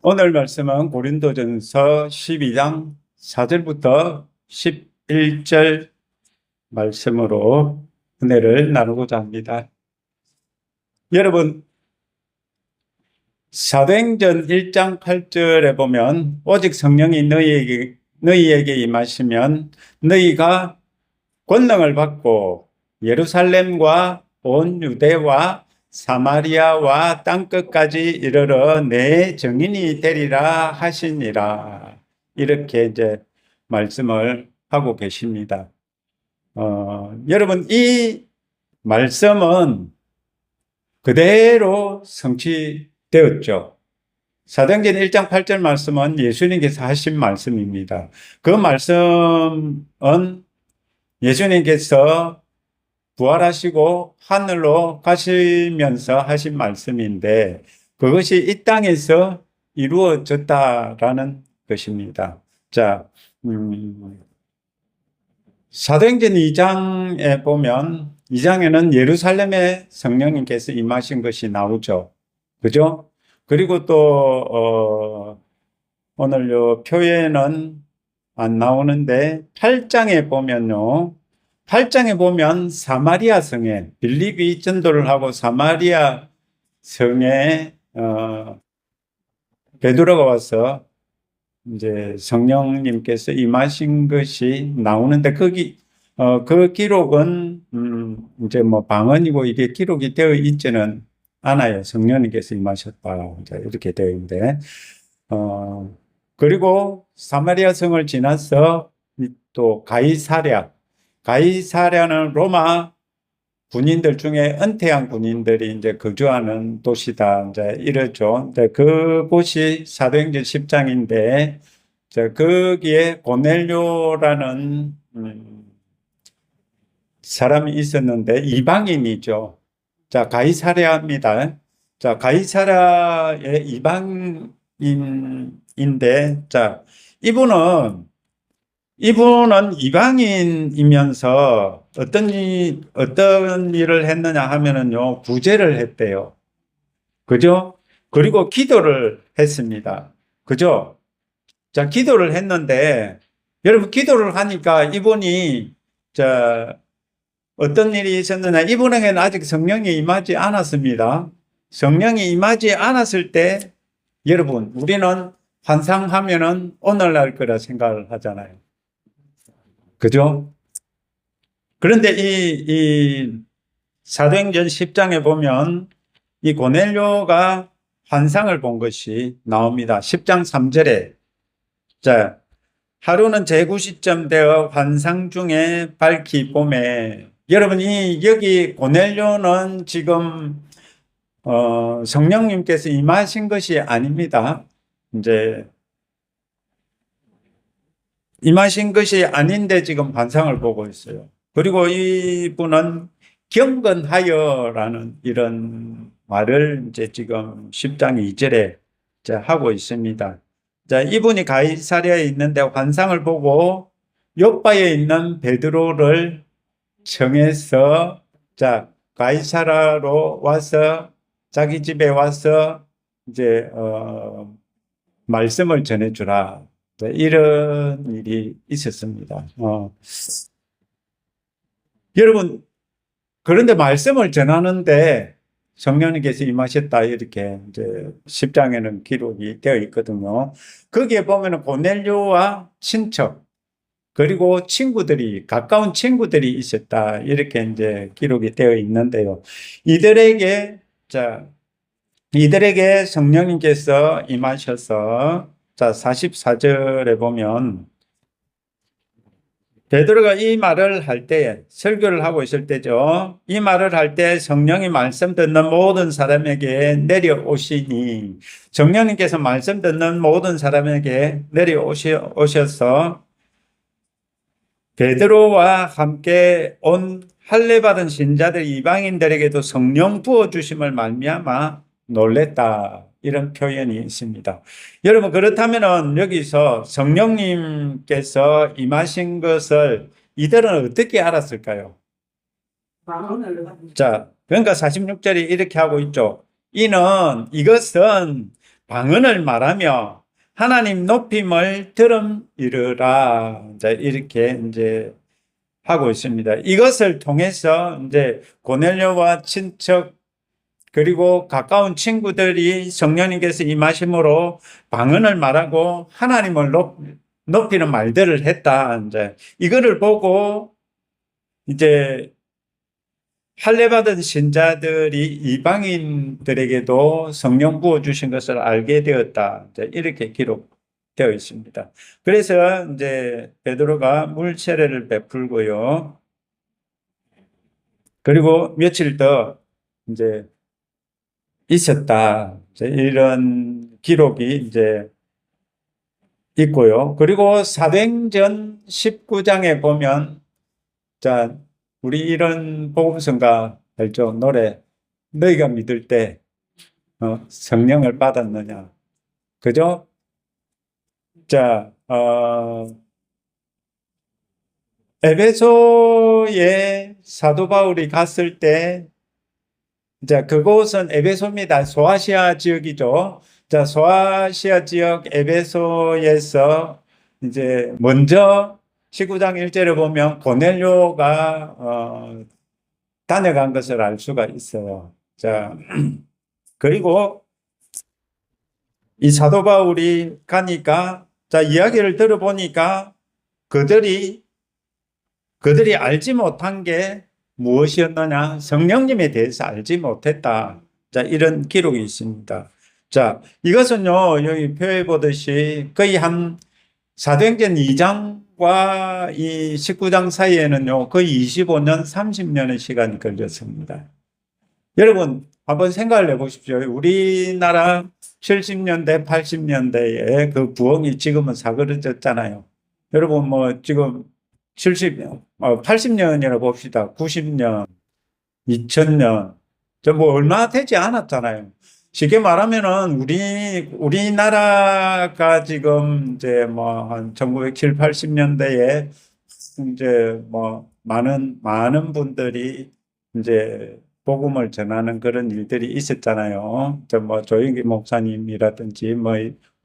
오늘 말씀은 고린도전서 12장 4절부터 11절 말씀으로 은혜를 나누고자 합니다. 여러분, 사도행전 1장 8절에 보면 오직 성령이 너희에게 임하시면 너희가 권능을 받고 예루살렘과 온 유대와 사마리아와 땅끝까지 이르러 내 증인이 되리라 하시니라. 이렇게 이제 말씀을 하고 계십니다. 여러분, 이 말씀은 그대로 성취되었죠. 사도행전 1장 8절 말씀은 예수님께서 하신 말씀입니다. 그 말씀은 예수님께서 부활하시고 하늘로 가시면서 하신 말씀인데 그것이 이 땅에서 이루어졌다라는 것입니다. 자, 사도행전 2장에 보면 2장에는 예루살렘에 성령님께서 임하신 것이 나오죠. 그죠? 그리고 또 오늘 요 표에는 안 나오는데 8장에 보면요. 8장에 보면 사마리아 성에 빌립이 전도를 하고 사마리아 성에 베드로가 와서 이제 성령님께서 임하신 것이 나오는데 거기 그 기록은 이제 뭐 방언이고 이게 기록이 되어 있지는 않아요. 성령님께서 임하셨다 이렇게 되어 있는데 그리고 사마리아 성을 지나서 또 가이사랴는 로마 군인들 중에 은퇴한 군인들이 이제 거주하는 도시다. 이제 이러죠. 그곳이 사도행전 10장인데, 거기에 고넬료라는 사람이 있었는데, 이방인이죠. 자, 가이사랴입니다. 자, 가이사랴의 이방인인데, 자, 이분은 이방인이면서 어떤 일을 했느냐 하면은요, 구제를 했대요. 그죠? 그리고 기도를 했습니다. 그죠? 자, 기도를 했는데, 여러분, 기도를 하니까 이분이, 어떤 일이 있었느냐, 이분에게는 아직 성령이 임하지 않았습니다. 성령이 임하지 않았을 때, 여러분, 우리는 환상하면은 오늘날 거라 생각을 하잖아요. 그죠? 그런데 이 사도행전 10장에 보면 이 고넬료가 환상을 본 것이 나옵니다. 10장 3절에 자, 하루는 제구시점 되어 환상 중에 밝히 봄에 여러분이 여기 고넬료는 지금 성령님께서 임하신 것이 아닙니다. 이제 임하신 것이 아닌데 지금 환상을 보고 있어요. 그리고 이분은 경건하여라는 이런 말을 이제 지금 10장 2절에 하고 있습니다. 자, 이분이 가이사랴에 있는데 환상을 보고 요바에 있는 베드로를 청해서 가이사랴로 와서 자기 집에 와서 이제 말씀을 전해주라. 이런 일이 있었습니다. 여러분, 그런데 말씀을 전하는데 성령님께서 임하셨다 이렇게 이제 10장에는 기록이 되어 있거든요. 거기에 보면은 고넬료와 친척 그리고 가까운 친구들이 있었다 이렇게 이제 기록이 되어 있는데요. 이들에게 성령님께서 임하셔서 44절에 보면 베드로가 이 말을 할 때 설교를 하고 있을 때죠. 이 말을 할 때 성령이 말씀 듣는 모든 사람에게 내려오시니 성령님께서 말씀 듣는 모든 사람에게 내려오셔서 베드로와 함께 온 할례 받은 신자들 이방인들에게도 성령 부어 주심을 말미암아 놀랬다. 이런 표현이 있습니다. 여러분, 그렇다면은 여기서 성령님께서 임하신 것을 이들은 어떻게 알았을까요? 그러니까 46절이 이렇게 하고 있죠. 이것은 방언을 말하며 하나님 높임을 들음 이르라. 이제 이렇게 이제 하고 있습니다. 이것을 통해서 이제 고넬료와 친척 그리고 가까운 친구들이 성령님께서 임하심으로 방언을 말하고 하나님을 높이는 말들을 했다. 이제 이거를 보고 이제 할례받은 신자들이 이방인들에게도 성령 부어 주신 것을 알게 되었다. 이제 이렇게 기록되어 있습니다. 그래서 이제 베드로가 물 세례를 베풀고요. 그리고 며칠 더 이제 있었다. 이제 이런 기록이 이제 있고요. 그리고 사도행전 19장에 보면 자, 우리 이런 복음성가 알죠? 노래 너희가 믿을 때 성령을 받았느냐. 그죠? 자, 에베소에 사도 바울이 갔을 때 자, 그곳은 에베소입니다. 소아시아 지역이죠. 자, 소아시아 지역 에베소에서 이제 먼저 19장 1절에 보면 고넬료가 다녀간 것을 알 수가 있어요. 자, 그리고 이 사도 바울이 가니까 자, 이야기를 들어보니까 그들이 알지 못한 게 무엇이었느냐? 성령님에 대해서 알지 못했다. 자, 이런 기록이 있습니다. 자, 이것은요, 여기 표해 보듯이 거의 한 사도행전 2장과 이 19장 사이에는요, 거의 25년, 30년의 시간이 걸렸습니다. 여러분, 한번 생각을 해보십시오. 우리나라 70년대, 80년대에 그 부흥이 지금은 사그러졌잖아요. 여러분, 뭐, 지금 80년이라고 봅시다. 90년, 2000년. 뭐 얼마 되지 않았잖아요. 쉽게 말하면은 우리나라가 지금 이제 뭐 한 1970, 80년대에 이제 뭐 많은 분들이 이제 복음을 전하는 그런 일들이 있었잖아요. 뭐 조영기 목사님이라든지 뭐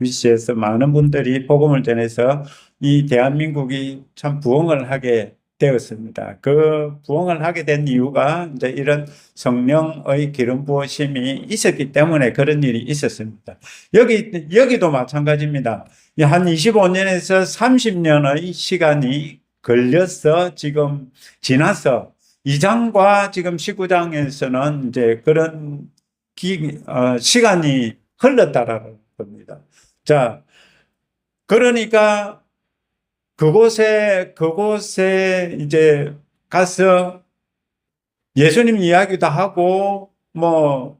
위시에서 많은 분들이 복음을 전해서 이 대한민국이 참 부흥을 하게 되었습니다. 그 부흥을 하게 된 이유가 이제 이런 성령의 기름 부으심이 있었기 때문에 그런 일이 있었습니다. 여기도 마찬가지입니다. 한 25년에서 30년의 시간이 걸려서 지금 지나서 2장과 지금 19장에서는 이제 그런 시간이 흘렀다라는 겁니다. 자, 그러니까 그곳에 이제 가서 예수님 이야기도 하고 뭐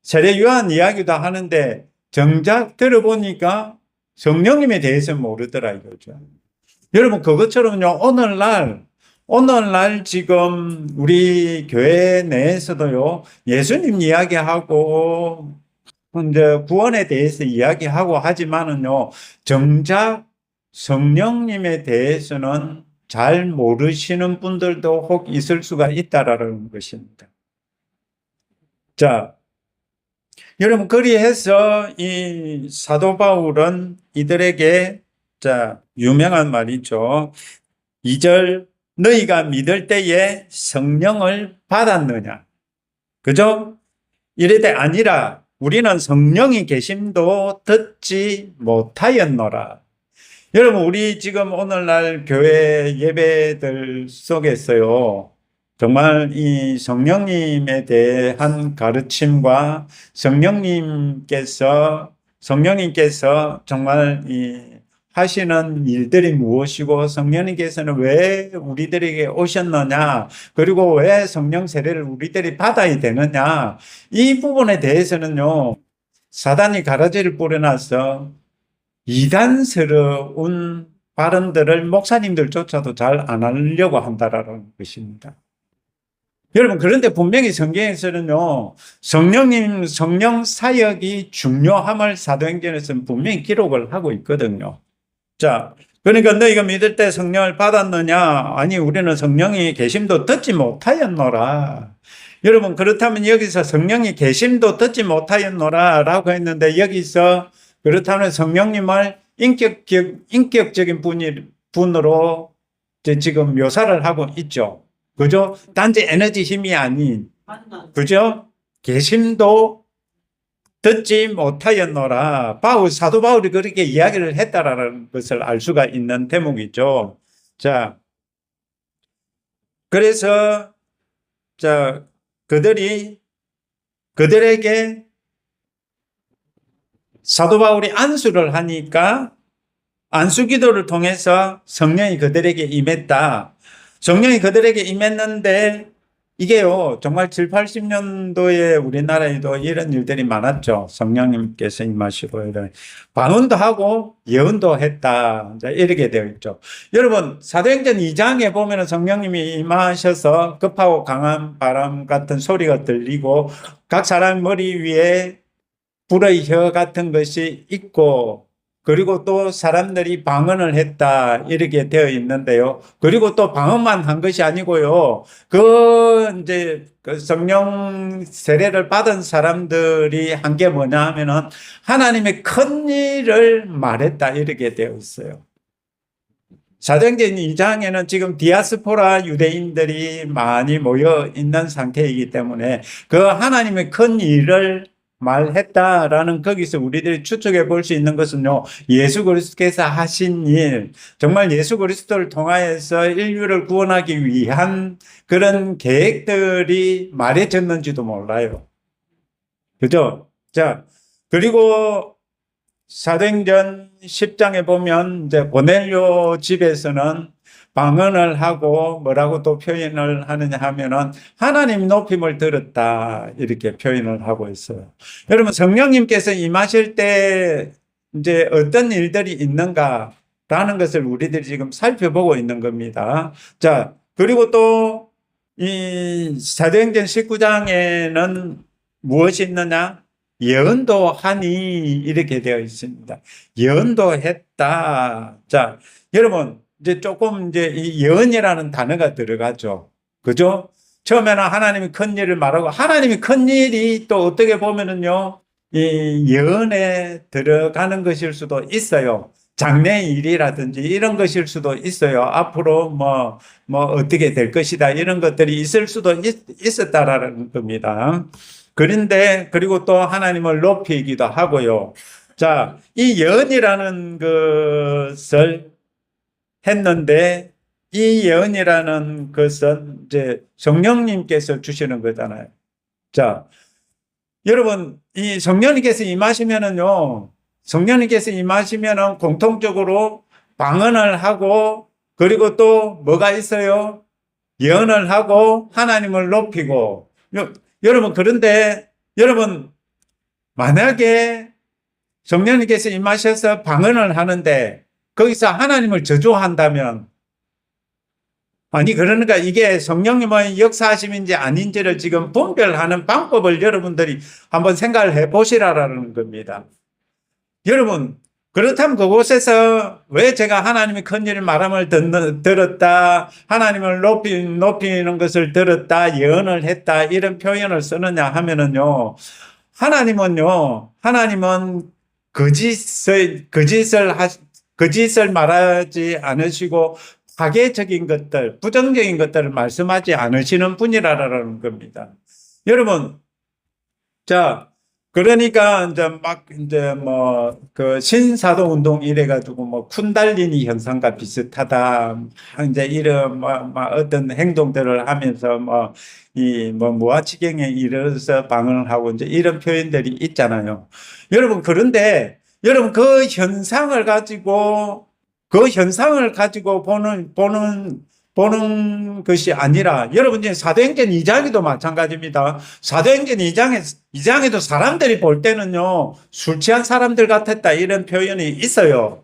세례 요한 이야기도 하는데 정작 들어보니까 성령님에 대해서 모르더라 이거죠. 여러분 그것처럼요 오늘날 지금 우리 교회 내에서도요 예수님 이야기하고 이제 구원에 대해서 이야기하고 하지만은요 정작 성령님에 대해서는 잘 모르시는 분들도 혹 있을 수가 있다라는 것입니다. 자, 여러분 그리해서 이 사도 바울은 이들에게 자 유명한 말이죠. 2절 너희가 믿을 때에 성령을 받았느냐? 그죠? 이래되 아니라 우리는 성령이 계심도 듣지 못하였노라. 여러분 우리 지금 오늘날 교회 예배들 속에서요 정말 이 성령님에 대한 가르침과 성령님께서 정말 이 하시는 일들이 무엇이고 성령님께서는 왜 우리들에게 오셨느냐 그리고 왜 성령 세례를 우리들이 받아야 되느냐 이 부분에 대해서는요 사단이 가라지를 뿌려놔서 이단스러운 발언들을 목사님들조차도 잘 안 하려고 한다라는 것입니다. 여러분 그런데 분명히 성경에서는요 성령 사역이 중요함을 사도행전에서는 분명히 기록을 하고 있거든요. 자, 그러니까 너희가 믿을 때 성령을 받았느냐? 아니 우리는 성령이 계심도 듣지 못하였노라. 여러분, 그렇다면 여기서 성령이 계심도 듣지 못하였노라 라고 했는데, 여기서 그렇다면 성령님을 인격적인 분으로 이제 지금 묘사를 하고 있죠. 그죠? 단지 에너지 힘이 아닌, 그죠? 계심도 듣지 못하였노라. 사도 바울이 그렇게 이야기를 했다라는 것을 알 수가 있는 대목이죠. 자, 그래서, 자, 그들에게 사도 바울이 안수를 하니까 안수 기도를 통해서 성령이 그들에게 임했다. 성령이 그들에게 임했는데 이게요, 정말 7, 80년도에 우리나라에도 이런 일들이 많았죠. 성령님께서 임하시고, 이런. 방언도 하고, 예언도 했다. 이렇게 되어 있죠. 여러분, 사도행전 2장에 보면 성령님이 임하셔서 급하고 강한 바람 같은 소리가 들리고, 각 사람 머리 위에 불의 혀 같은 것이 있고, 그리고 또 사람들이 방언을 했다 이렇게 되어 있는데요. 그리고 또 방언만 한 것이 아니고요. 이제 그 성령 세례를 받은 사람들이 한 게 뭐냐 하면은 하나님의 큰 일을 말했다 이렇게 되어 있어요. 사도행전 2장에는 지금 디아스포라 유대인들이 많이 모여 있는 상태이기 때문에 그 하나님의 큰 일을 말했다라는 거기서 우리들이 추측해 볼 수 있는 것은요, 예수 그리스도께서 하신 일, 정말 예수 그리스도를 통하여서 인류를 구원하기 위한 그런 계획들이 말해졌는지도 몰라요. 그죠? 자, 그리고 사도행전 10장에 보면 이제 고넬료 집에서는 방언을 하고 뭐라고 또 표현을 하느냐 하면은 하나님 높임을 들었다 이렇게 표현을 하고 있어요. 여러분, 성령님께서 임하실 때 이제 어떤 일들이 있는가라는 것을 우리들이 지금 살펴보고 있는 겁니다. 자, 그리고 또 이 사도행전 19장에는 무엇이 있느냐? 예언도 하니 이렇게 되어 있습니다. 예언도 했다. 자, 여러분, 이제 조금 이제 이 예언이라는 단어가 들어가죠. 그죠? 처음에는 하나님이 큰 일을 말하고, 하나님이 큰 일이 또 어떻게 보면은요, 이 예언에 들어가는 것일 수도 있어요. 장래 일이라든지 이런 것일 수도 있어요. 앞으로 뭐 어떻게 될 것이다. 이런 것들이 있을 수도 있었다라는 겁니다. 그런데, 그리고 또 하나님을 높이기도 하고요. 자, 이 예언이라는 것을 했는데, 이 예언이라는 것은 이제 성령님께서 주시는 거잖아요. 자, 여러분, 이 성령님께서 임하시면은요, 성령님께서 임하시면은 공통적으로 방언을 하고, 그리고 또 뭐가 있어요? 예언을 하고, 하나님을 높이고. 여러분, 그런데, 여러분, 만약에 성령님께서 임하셔서 방언을 하는데, 거기서 하나님을 저주한다면, 아니, 그러니까 이게 성령님의 역사하심인지 아닌지를 지금 분별하는 방법을 여러분들이 한번 생각을 해 보시라라는 겁니다. 여러분, 그렇다면 그곳에서 왜 제가 하나님의 큰 일을 말함을 들었다, 하나님을 높이는 것을 들었다, 예언을 했다, 이런 표현을 쓰느냐 하면은요, 하나님은 거짓을 말하지 않으시고, 파괴적인 것들, 부정적인 것들을 말씀하지 않으시는 분이라는 겁니다. 여러분, 자, 그러니까 그 신사도 운동 이래가지고 쿤달리니 현상과 비슷하다. 이제 이런 어떤 행동들을 하면서 무아지경에 이르러서 방언을 하고 이제 이런 표현들이 있잖아요. 여러분, 그런데 여러분 그 현상을 가지고 보는 것이 아니라, 여러분, 이제 사도행전 2장에도 마찬가지입니다. 사도행전 2장에도 사람들이 볼 때는요, 술 취한 사람들 같았다, 이런 표현이 있어요.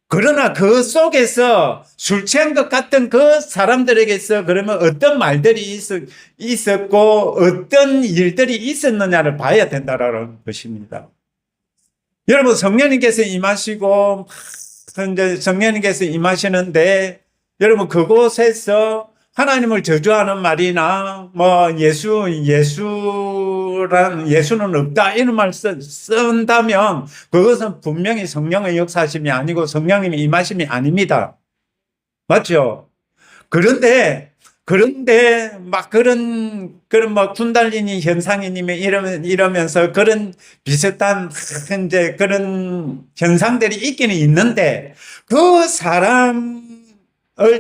그러나 그 속에서 술 취한 것 같은 그 사람들에게서 그러면 어떤 말들이 있었고, 어떤 일들이 있었느냐를 봐야 된다는 것입니다. 여러분, 성령님께서 임하시고, 이제 성령님께서 임하시는데, 여러분, 그곳에서 하나님을 저주하는 말이나 뭐 예수는 없다 이런 말 쓴다면 그것은 분명히 성령의 역사심이 아니고 성령님의 임하심이 아닙니다. 맞죠? 그런데 막 그런 뭐 쿤달리니 현상이님이 이러면서 그런 비슷한 이제 그런 현상들이 있기는 있는데 그 사람을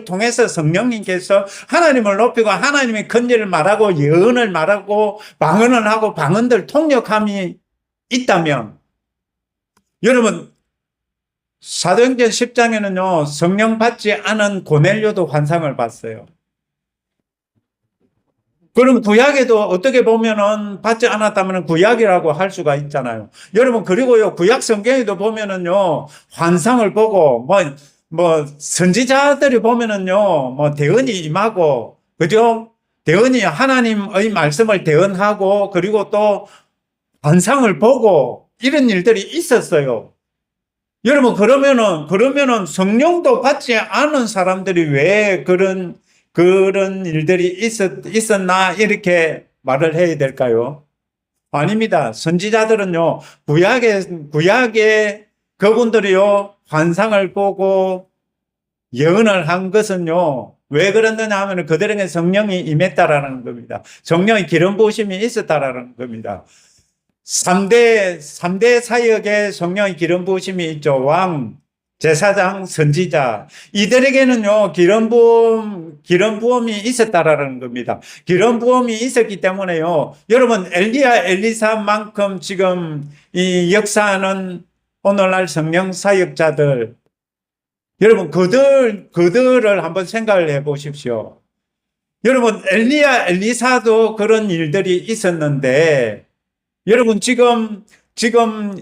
통해서 성령님께서 하나님을 높이고 하나님의 권위를 말하고 예언을 말하고 방언을 하고 방언들 통역함이 있다면 여러분 사도행전 10장에는요 성령 받지 않은 고넬료도 환상을 봤어요. 그럼 구약에도 어떻게 보면은 받지 않았다면 구약이라고 할 수가 있잖아요. 여러분, 그리고요, 구약 성경에도 보면은요, 환상을 보고, 선지자들이 보면은요, 대언이 임하고, 그죠? 대언이 하나님의 말씀을 대언하고, 그리고 또 환상을 보고, 이런 일들이 있었어요. 여러분, 그러면은 성령도 받지 않은 사람들이 왜 그런 일들이 있었나 이렇게 말을 해야 될까요? 아닙니다. 선지자들은요, 구약에 그분들이요, 환상을 보고 예언을 한 것은요, 왜 그랬느냐 하면 그들에게 성령이 임했다라는 겁니다. 성령의 기름 부으심이 있었다라는 겁니다. 3대 사역에 성령의 기름 부으심이 있죠. 왕, 제사장, 선지자. 이들에게는요, 기름 부음이 있었다라는 겁니다. 기름 부음이 있었기 때문에요. 여러분, 엘리사만큼 지금 이 역사하는 오늘날 성령 사역자들, 여러분, 그들을 한번 생각을 해 보십시오. 여러분, 엘리사도 그런 일들이 있었는데, 여러분, 지금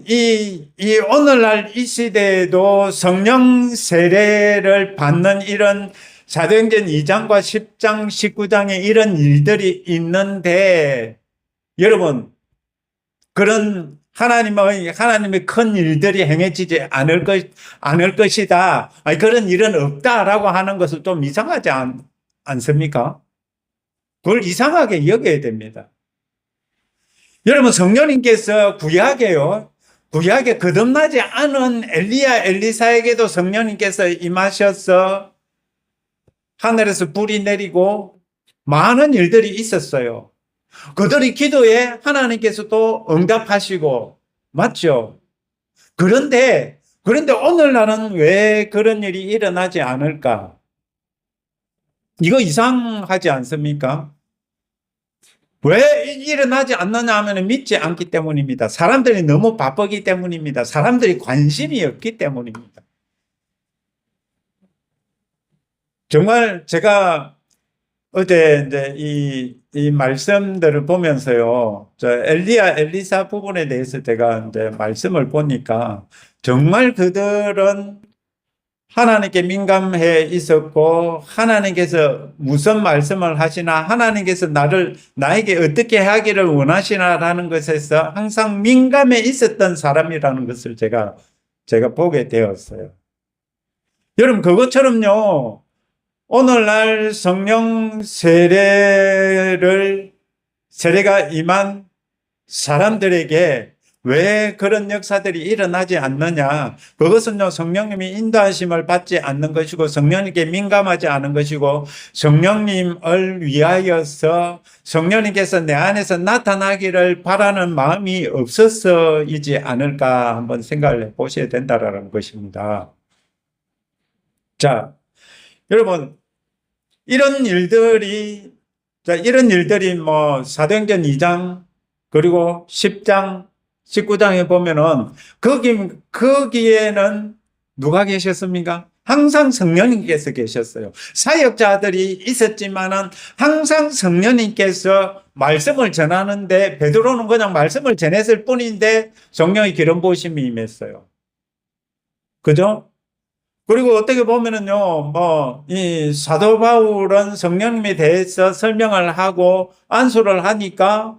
이 오늘날 이 시대에도 성령 세례를 받는 이런 사도행전 2장과 10장, 19장에 이런 일들이 있는데, 여러분, 그런 하나님의 큰 일들이 행해지지 않을 것이다. 아니, 그런 일은 없다라고 하는 것은 좀 이상하지 않습니까? 그걸 이상하게 여겨야 됩니다. 여러분, 성령님께서 구약에 거듭나지 않은 엘리사에게도 성령님께서 임하셔서 하늘에서 불이 내리고 많은 일들이 있었어요. 그들의 기도에 하나님께서도 응답하시고, 맞죠? 그런데 오늘날은 왜 그런 일이 일어나지 않을까? 이거 이상하지 않습니까? 왜 일어나지 않느냐 하면 믿지 않기 때문입니다. 사람들이 너무 바쁘기 때문입니다. 사람들이 관심이 없기 때문입니다. 정말 제가 어제 이제 이 말씀들을 보면서요, 엘리사 부분에 대해서 제가 이제 말씀을 보니까 정말 그들은 하나님께 민감해 있었고, 하나님께서 무슨 말씀을 하시나, 하나님께서 나에게 어떻게 하기를 원하시나라는 것에서 항상 민감해 있었던 사람이라는 것을 제가 보게 되었어요. 여러분, 그것처럼요, 오늘날 성령 세례가 임한 사람들에게 왜 그런 역사들이 일어나지 않느냐? 그것은요, 성령님이 인도하심을 받지 않는 것이고, 성령님께 민감하지 않은 것이고, 성령님을 위하여서 성령님께서 내 안에서 나타나기를 바라는 마음이 없어서이지 않을까 한번 생각을 해 보셔야 된다라는 것입니다. 자, 여러분, 이런 일들이 사도행전 2장, 그리고 10장, 19장에 보면은 거기에는 누가 계셨습니까? 항상 성령님께서 계셨어요. 사역자들이 있었지만은 항상 성령님께서 말씀을 전하는데 베드로는 그냥 말씀을 전했을 뿐인데 성령의 기름 부으심이 임했어요. 그죠? 그리고 어떻게 보면은요, 이 사도 바울은 성령님에 대해서 설명을 하고 안수를 하니까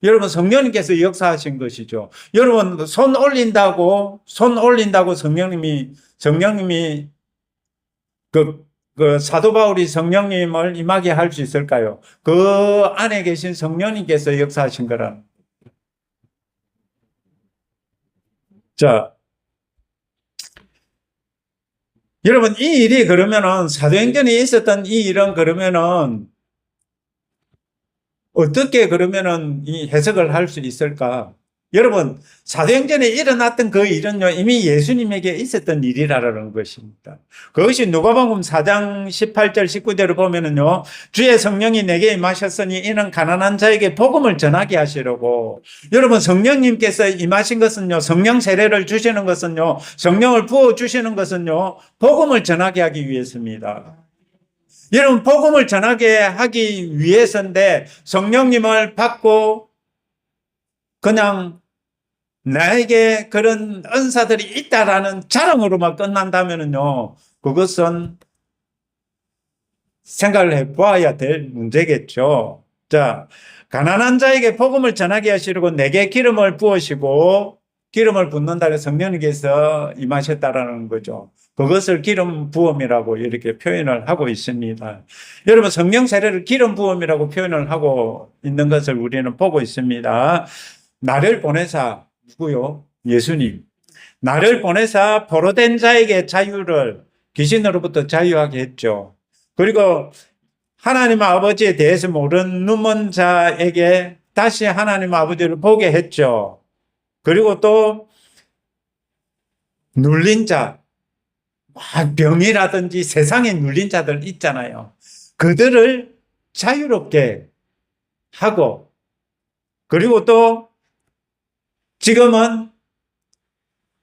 여러분, 성령님께서 역사하신 것이죠. 여러분, 손 올린다고 성령님이 그 사도 바울이 성령님을 임하게 할 수 있을까요? 그 안에 계신 성령님께서 역사하신 거라. 자, 여러분, 이 일이 그러면은 사도행전에 있었던 이 일은 그러면은 어떻게 그러면은 이 해석을 할 수 있을까? 여러분, 사도행전에 일어났던 그 일은요, 이미 예수님에게 있었던 일이라는 것입니다. 그것이 누가복음 4장 18절 19절을 보면은요, 주의 성령이 내게 임하셨으니 이는 가난한 자에게 복음을 전하게 하시려고. 여러분, 성령님께서 임하신 것은요, 성령 세례를 주시는 것은요, 성령을 부어 주시는 것은요, 복음을 전하게 하기 위해서입니다. 여러분, 복음을 전하게 하기 위해서인데 성령님을 받고 그냥 나에게 그런 은사들이 있다라는 자랑으로만 끝난다면요, 그것은 생각을 해봐야 될 문제겠죠. 자, 가난한 자에게 복음을 전하게 하시려고 내게 기름을 부으시고, 기름을 붓는다 해서 성령님께서 임하셨다라는 거죠. 그것을 기름 부음이라고 이렇게 표현을 하고 있습니다. 여러분, 성령 세례를 기름 부음이라고 표현을 하고 있는 것을 우리는 보고 있습니다. 나를 보내사, 누구요? 예수님. 나를 보내사 포로된 자에게 자유를, 귀신으로부터 자유하게 했죠. 그리고 하나님 아버지에 대해서 모르는 눈먼 자에게 다시 하나님 아버지를 보게 했죠. 그리고 또 눌린 자, 병이라든지 세상에 눌린 자들 있잖아요. 그들을 자유롭게 하고, 그리고 또 지금은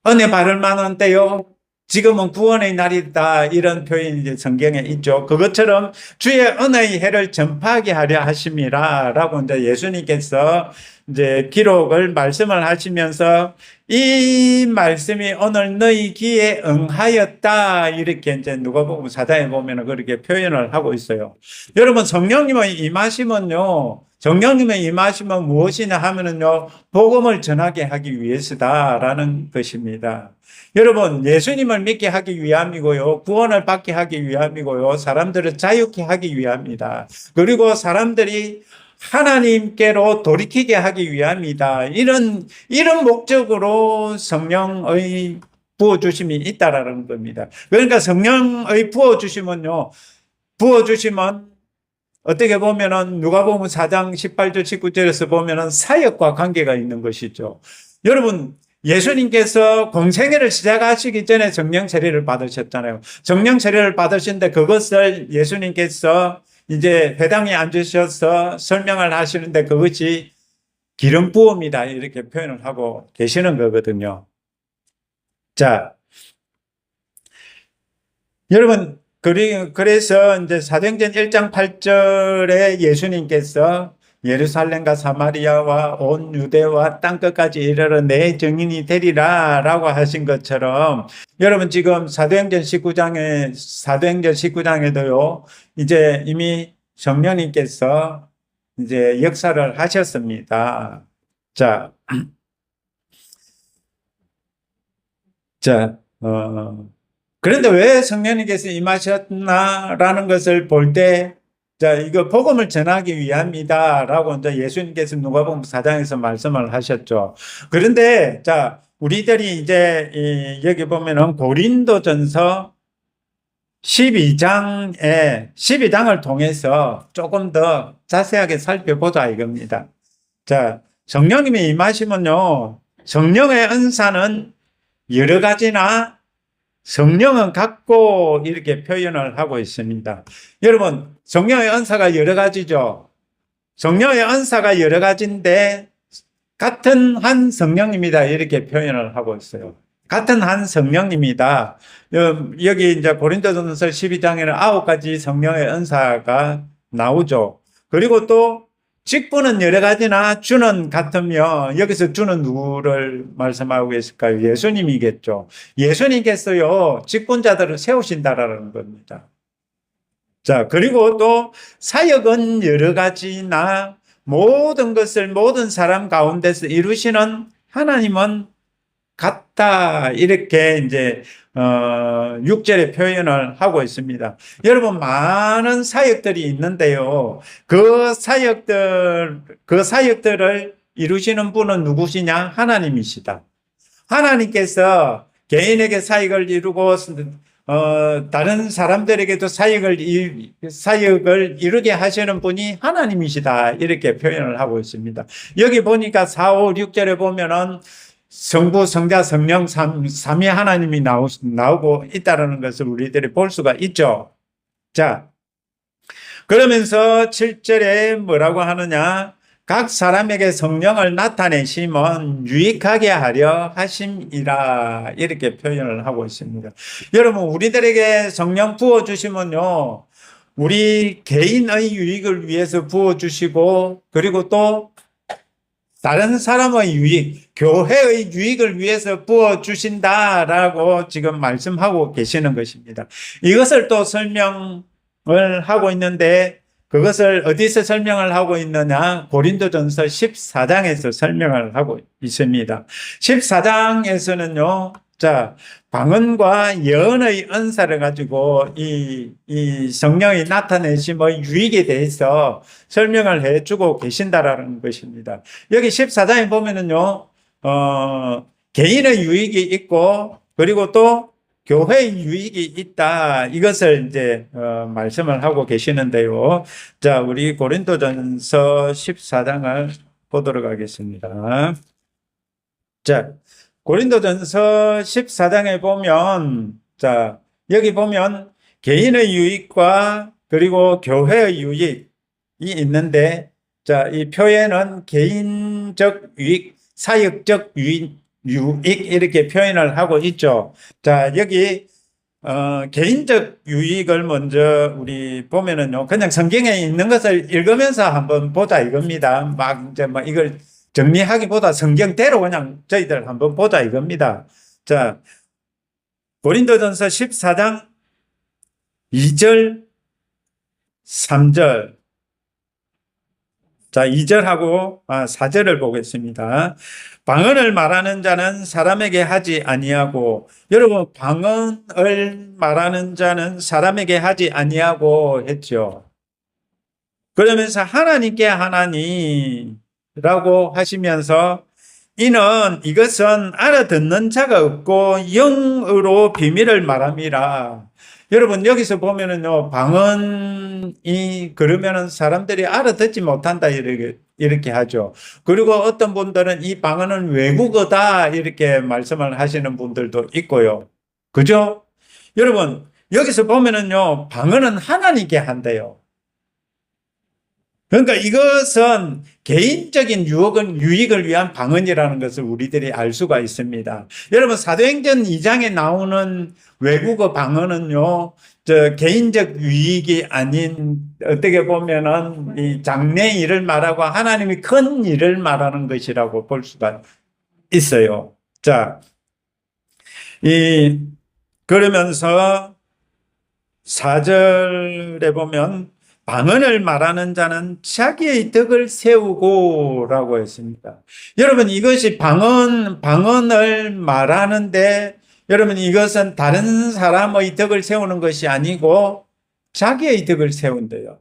은혜 받을 만한 때요, 지금은 구원의 날이다, 이런 표현이 이제 성경에 있죠. 그것처럼 주의 은혜의 해를 전파하게 하려 하심이라 라고 이제 예수님께서 이제 기록을 말씀을 하시면서 이 말씀이 오늘 너희 귀에 응하였다, 이렇게 이제 누가복음 4장에 보면 그렇게 표현을 하고 있어요. 여러분, 성령님의 임하심은요, 성령님의 임하심은 무엇이냐 하면은요, 복음을 전하게 하기 위해서다라는 것입니다. 여러분, 예수님을 믿게 하기 위함이고요, 구원을 받게 하기 위함이고요, 사람들을 자유케 하기 위함이다. 그리고 사람들이 하나님께로 돌이키게 하기 위함이다. 이런 목적으로 성령의 부어주심이 있다라는 겁니다. 그러니까 성령의 부어주심은 어떻게 보면은 누가복음 4장 18절 19절에서 보면은 사역과 관계가 있는 것이죠. 여러분, 예수님께서 공생애를 시작하시기 전에 성령 세례를 받으셨잖아요. 성령 세례를 받으신데 그것을 예수님께서 이제 회당에 앉으셔서 설명을 하시는데 그것이 기름 부음이다, 이렇게 표현을 하고 계시는 거거든요. 자, 여러분, 그래서 이제 사도행전 1장 8절에 예수님께서 예루살렘과 사마리아와 온 유대와 땅끝까지 이르러 내 증인이 되리라 라고 하신 것처럼, 여러분 지금 사도행전 19장에도요, 이제 이미 성령님께서 이제 역사를 하셨습니다. 자, 그런데 왜 성령님께서 임하셨나라는 것을 볼 때, 자, 이거 복음을 전하기 위함이다라고 이제 예수님께서 누가복음 4장에서 말씀을 하셨죠. 그런데, 자, 우리들이 이제 여기 보면은 고린도전서 12장을 통해서 조금 더 자세하게 살펴보자 이겁니다. 자, 성령님이 임하시면요, 성령의 은사는 여러 가지나 성령은 같고 이렇게 표현을 하고 있습니다. 여러분, 성령의 은사가 여러 가지죠. 성령의 은사가 여러 가지인데 같은 한 성령님이다, 이렇게 표현을 하고 있어요. 같은 한 성령님이다. 여기 이제 고린도전서 12장에는 9가지 성령의 은사가 나오죠. 그리고 또 직분은 여러 가지나 주는 같으며, 여기서 주는 누구를 말씀하고 계실까요? 예수님이겠죠. 예수님께서요, 직분자들을 세우신다라는 겁니다. 자, 그리고 또 사역은 여러 가지나 모든 것을 모든 사람 가운데서 이루시는 하나님은 같다. 이렇게 이제 6절에 표현을 하고 있습니다. 여러분, 많은 사역들이 있는데요. 그 사역들을 이루시는 분은 누구시냐? 하나님이시다. 하나님께서 개인에게 사역을 이루고 다른 사람들에게도 사역을 이루게 하시는 분이 하나님이시다. 이렇게 표현을 하고 있습니다. 여기 보니까 4, 5, 6절에 보면은 성부, 성자, 성령, 삼위 하나님이 나오고 있다는 것을 우리들이 볼 수가 있죠. 자, 그러면서 7절에 뭐라고 하느냐? 각 사람에게 성령을 나타내심은 유익하게 하려 하심이라. 이렇게 표현을 하고 있습니다. 여러분, 우리들에게 성령 부어주시면요, 우리 개인의 유익을 위해서 부어주시고, 그리고 또 다른 사람의 유익, 교회의 유익을 위해서 부어주신다라고 지금 말씀하고 계시는 것입니다. 이것을 또 설명을 하고 있는데, 그것을 어디서 설명을 하고 있느냐? 고린도전서 14장에서 설명을 하고 있습니다. 14장에서는요, 자, 방언과 예언의 은사를 가지고 이 성령이 나타내심의 유익에 대해서 설명을 해주고 계신다라는 것입니다. 여기 14장에 보면은요, 개인의 유익이 있고, 그리고 또 교회의 유익이 있다. 이것을 이제 말씀을 하고 계시는데요. 자, 우리 고린도전서 14장을 보도록 하겠습니다. 자, 고린도전서 14장에 보면, 자, 여기 보면 개인의 유익과 그리고 교회의 유익이 있는데, 자, 이 표현은 개인적 유익, 사역적 유익 이렇게 표현을 하고 있죠. 자, 여기 개인적 유익을 먼저 우리 보면은요, 그냥 성경에 있는 것을 읽으면서 한번 보자 이겁니다. 막 이제 막 이걸 정리하기보다 성경대로 그냥 저희들 한번 보자 이겁니다. 자, 고린도전서 14장 2절, 3절. 자, 2절하고 4절을 보겠습니다. 방언을 말하는 자는 사람에게 하지 아니하고, 여러분, 방언을 말하는 자는 사람에게 하지 아니하고 했죠. 그러면서 하나님께 하나니 라고 하시면서 이것은 알아듣는 자가 없고 영으로 비밀을 말함이라. 여러분, 여기서 보면은요, 방언이 그러면은 사람들이 알아듣지 못한다 이렇게 하죠. 그리고 어떤 분들은 이 방언은 외국어다 이렇게 말씀을 하시는 분들도 있고요. 그죠? 여러분, 여기서 보면은요, 방언은 하나님께 한대요. 그러니까 이것은 개인적인 유익을 위한 방언이라는 것을 우리들이 알 수가 있습니다. 여러분, 사도행전 2장에 나오는 외국어 방언은요, 개인적 유익이 아닌, 어떻게 보면은 이 장래 일을 말하고 하나님이 큰 일을 말하는 것이라고 볼 수가 있어요. 자, 그러면서 4절에 보면 방언을 말하는 자는 자기의 덕을 세우고 라고 했습니다. 여러분, 이것이 방언을 말하는데, 여러분, 이것은 다른 사람의 덕을 세우는 것이 아니고 자기의 덕을 세운대요.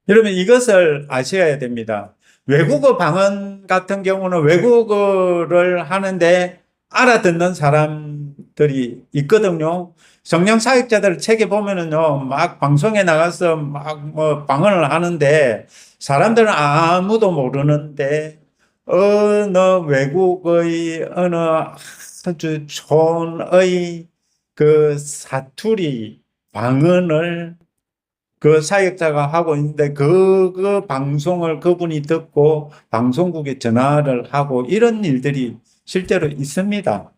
여러분, 이것을 아셔야 됩니다. 외국어 방언 같은 경우는 외국어를 하는데 알아듣는 사람들이 있거든요. 성령 사역자들 책에 보면은요, 막 방송에 나가서 막 뭐 방언을 하는데 사람들은 아무도 모르는데 어느 외국의 어느 아주 촌의 그 사투리 방언을 그 사역자가 하고 있는데 그 방송을 그분이 듣고 방송국에 전화를 하고 이런 일들이 실제로 있습니다.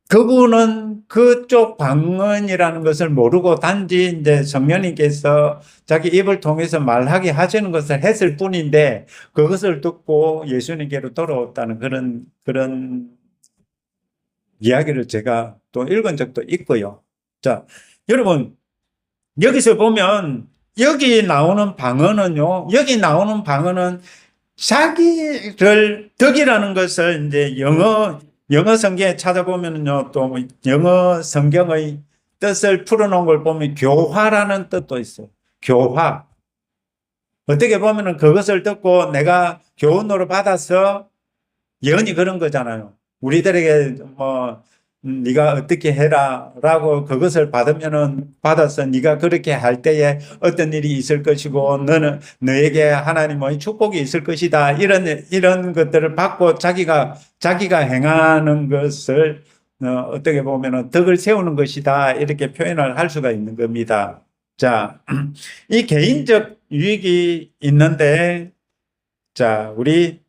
그분은 그쪽 방언이라는 것을 모르고 단지 이제 성령님께서 자기 입을 통해서 말하게 하시는 것을 했을 뿐인데 그것을 듣고 예수님께로 돌아왔다는 그런 이야기를 제가 또 읽은 적도 있고요. 자, 여러분, 여기서 보면 여기 나오는 방언은 자기를, 덕이라는 것을 이제 영어 성경에 찾아보면요, 또 영어 성경의 뜻을 풀어놓은 걸 보면 교화라는 뜻도 있어요. 교화. 어떻게 보면은 그것을 듣고 내가 교훈으로 받아서 예언이 그런 거잖아요. 우리들에게 뭐 네가 어떻게 해라라고 그것을 받아서 네가 그렇게 할 때에 어떤 일이 있을 것이고 너는 너에게 하나님의 축복이 있을 것이다. 이런 것들을 받고 자기가 행하는 것을 어떻게 보면은 덕을 세우는 것이다. 이렇게 표현을 할 수가 있는 겁니다. 자, 이 개인적 유익이 있는데 자, 우리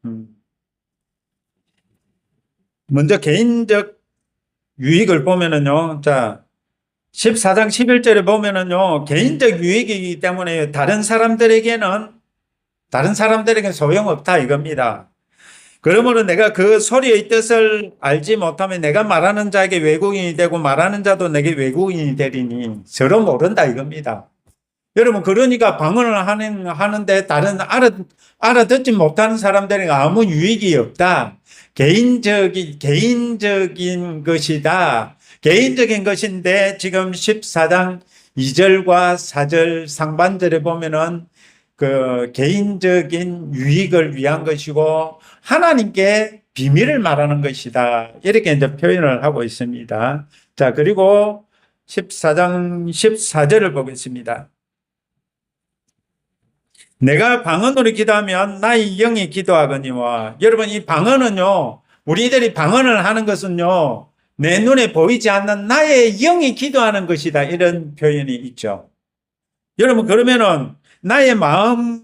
먼저 개인적 유익을 보면은요. 자, 14장 11절에 보면은요. 개인적 유익이기 때문에 다른 사람들에게는 소용없다 이겁니다. 그러므로 내가 그 소리의 뜻을 알지 못하면 내가 말하는 자에게 외국인이 되고 말하는 자도 내게 외국인이 되리니 서로 모른다 이겁니다. 여러분, 그러니까 방언을 하는데 알아듣지 못하는 사람들에게 아무 유익이 없다. 개인적인 것이다. 개인적인 것인데 지금 14장 2절과 4절 상반절에 보면은 그 개인적인 유익을 위한 것이고 하나님께 비밀을 말하는 것이다. 이렇게 이제 표현을 하고 있습니다. 자, 그리고 14장 14절을 보겠습니다. 내가 방언으로 기도하면 나의 영이 기도하거니와. 여러분, 이 방언은요, 우리들이 방언을 하는 것은요, 내 눈에 보이지 않는 나의 영이 기도하는 것이다. 이런 표현이 있죠. 여러분, 그러면은 나의 마음은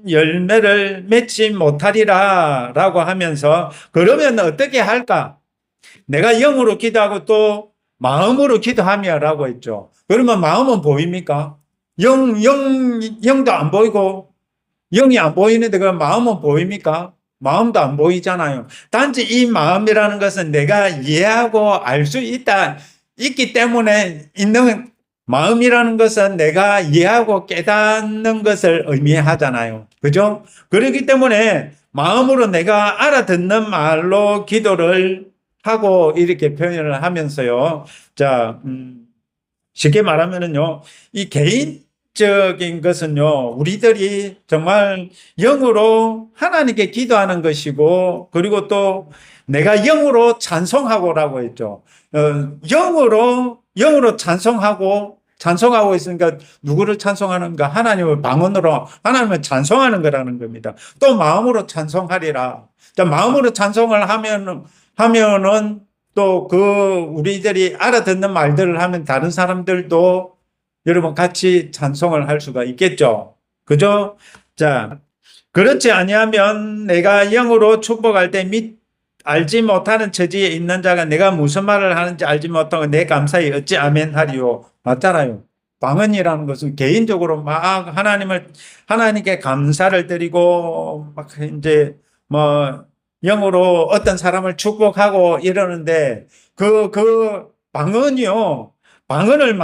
열매를 맺지 못하리라 라고 하면서 그러면 어떻게 할까? 내가 영으로 기도하고 또 마음으로 기도하며 라고 했죠. 그러면 마음은 보입니까? 영도 안 보이고, 영이 안 보이는데 그 마음은 보입니까? 마음도 안 보이잖아요. 단지 이 마음이라는 것은 내가 이해하고 알 수 있기 때문에 있는 마음이라는 것은 내가 이해하고 깨닫는 것을 의미하잖아요. 그죠? 그렇기 때문에 마음으로 내가 알아듣는 말로 기도를 하고 이렇게 표현을 하면서요. 자, 쉽게 말하면은요, 이 개인적인 것은요, 우리들이 정말 영으로 하나님께 기도하는 것이고, 그리고 또 내가 영으로 찬송하고라고 했죠. 영으로 찬송하고 있으니까 누구를 찬송하는가? 하나님을 방언으로 하나님을 찬송하는 거라는 겁니다. 또 마음으로 찬송하리라. 자, 마음으로 찬송을 하면은 또 우리들이 알아듣는 말들을 하면 다른 사람들도 여러분 같이 찬송을 할 수가 있겠죠. 그죠? 자, 그렇지 아니하면 내가 영으로 축복할 때 알지 못하는 처지에 있는 자가 내가 무슨 말을 하는지 알지 못하고 내 감사히 어찌 아멘 하리요. 맞잖아요. 방언이라는 것은 개인적으로 막 하나님께 감사를 드리고 막 이제 뭐 영으로 어떤 사람을 축복하고 이러는데 방언이요. 방언을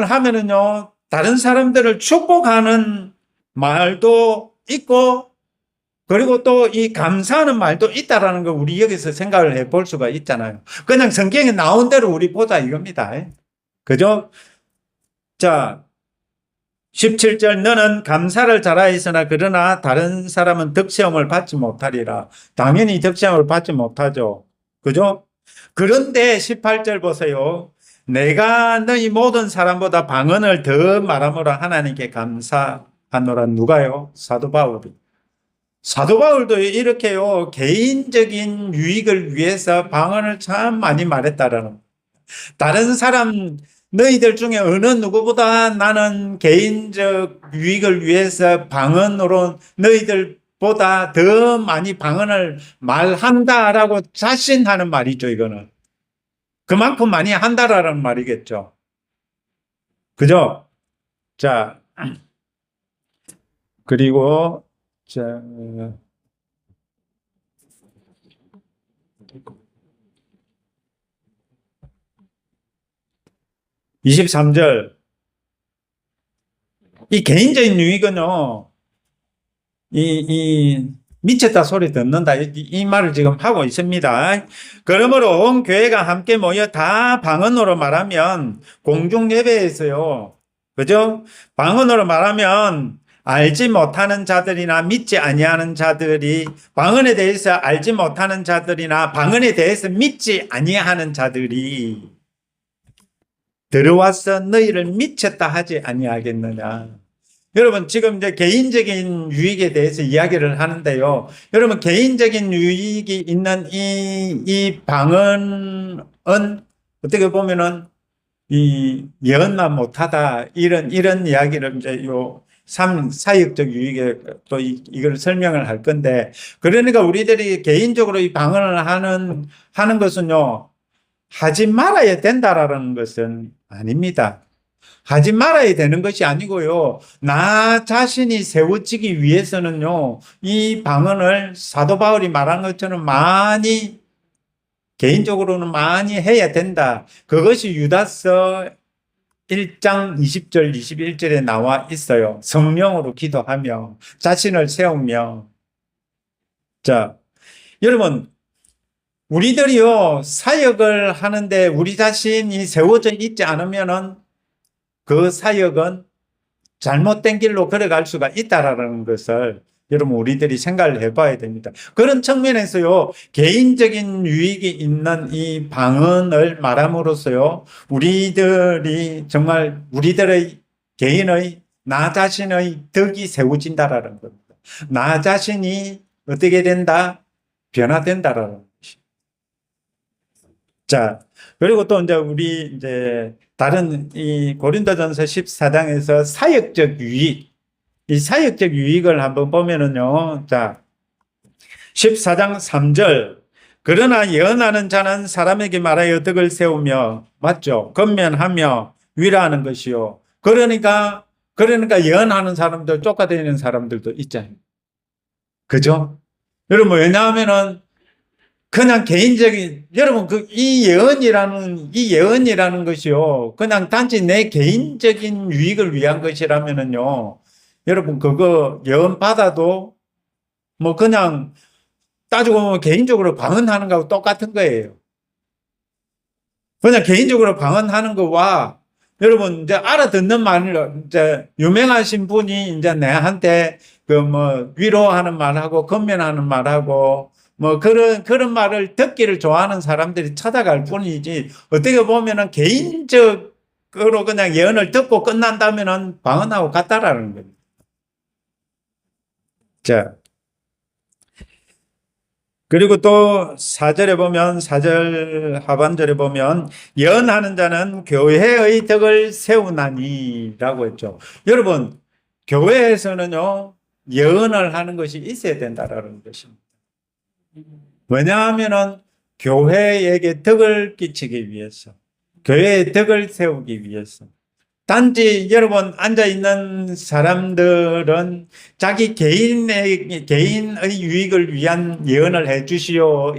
하면은요. 다른 사람들을 축복하는 말도 있고 그리고 또 이 감사하는 말도 있다라는 거 우리 여기서 생각을 해볼 수가 있잖아요. 그냥 성경에 나온 대로 우리 보자 이겁니다. 그죠? 자, 17절 너는 감사를 잘하였으나 그러나 다른 사람은 덕시험을 받지 못하리라. 당연히 덕시험을 받지 못하죠. 그죠? 그런데 18절 보세요. 내가 너희 모든 사람보다 방언을 더 말함으로 하나님께 감사하노라. 누가요? 사도 바울이. 사도 바울도 이렇게요. 개인적인 유익을 위해서 방언을 참 많이 말했다라는. 다른 사람 너희들 중에 어느 누구보다 나는 개인적 유익을 위해서 방언으로 너희들보다 더 많이 방언을 말한다라고 자신하는 말이죠, 이거는. 그만큼 많이 한다라는 말이겠죠. 그죠? 자, 그리고, 자, 23절. 이 개인적인 유익은요, 미쳤다 소리 듣는다. 이 말을 지금 하고 있습니다. 그러므로 온 교회가 함께 모여 다 방언으로 말하면 공중 예배에서요. 그죠? 방언으로 말하면 알지 못하는 자들이나 믿지 아니하는 자들이 방언에 대해서 알지 못하는 자들이나 방언에 대해서 믿지 아니하는 자들이 들어와서 너희를 미쳤다 하지 아니하겠느냐. 여러분, 지금 이제 개인적인 유익에 대해서 이야기를 하는데요. 여러분, 개인적인 유익이 있는 이 방언은 어떻게 보면은 예언만 못하다. 이런 이야기를 이제 사역적 유익에 또 이걸 설명을 할 건데, 그러니까 우리들이 개인적으로 이 방언을 하는 것은요, 하지 말아야 된다라는 것은 아닙니다. 하지 말아야 되는 것이 아니고요. 나 자신이 세워지기 위해서는요. 이 방언을 사도 바울이 말한 것처럼 많이 개인적으로는 많이 해야 된다. 그것이 유다서 1장 20절 21절에 나와 있어요. 성령으로 기도하며 자신을 세우며. 자, 여러분, 우리들이요 사역을 하는데 우리 자신이 세워져 있지 않으면은 그 사역은 잘못된 길로 걸어갈 수가 있다라는 것을 여러분 우리들이 생각을 해봐야 됩니다. 그런 측면에서요 개인적인 유익이 있는 이 방언을 말함으로써요 우리들이 정말 우리들의 개인의 나 자신의 덕이 세워진다라는 겁니다. 나 자신이 어떻게 된다? 변화된다라는 것이. 자, 그리고 또 우리 다른 이 고린도전서 14장에서 사역적 유익, 이 사역적 유익을 한번 보면은요. 자, 14장 3절. 그러나 예언하는 자는 사람에게 말하여 덕을 세우며, 맞죠? 건면하며 위로하는 것이요. 그러니까 예언하는 사람들, 쫓아다니는 사람들도 있잖아요. 그죠? 여러분, 왜냐하면은 그냥 개인적인, 여러분, 이 예언이라는 것이요. 그냥 단지 내 개인적인 유익을 위한 것이라면은요. 여러분, 그거 예언 받아도 뭐 그냥 따지고 보면 개인적으로 방언하는 거하고 똑같은 거예요. 그냥 개인적으로 방언하는 거와 여러분, 알아듣는 말을, 유명하신 분이 내한테 위로하는 말하고, 건면하는 말하고, 그런 말을 듣기를 좋아하는 사람들이 찾아갈 뿐이지, 어떻게 보면은 개인적으로 그냥 예언을 듣고 끝난다면은 방언하고 같다라는 겁니다. 자. 그리고 또 4절에 보면, 4절 하반절에 보면, 예언하는 자는 교회의 덕을 세우나니 라고 했죠. 여러분, 교회에서는요, 예언을 하는 것이 있어야 된다라는 것입니다. 왜냐하면은 교회에게 덕을 끼치기 위해서, 교회의 덕을 세우기 위해서. 단지 여러분 앉아있는 사람들은 자기 개인의 유익을 위한 예언을 해 주시오.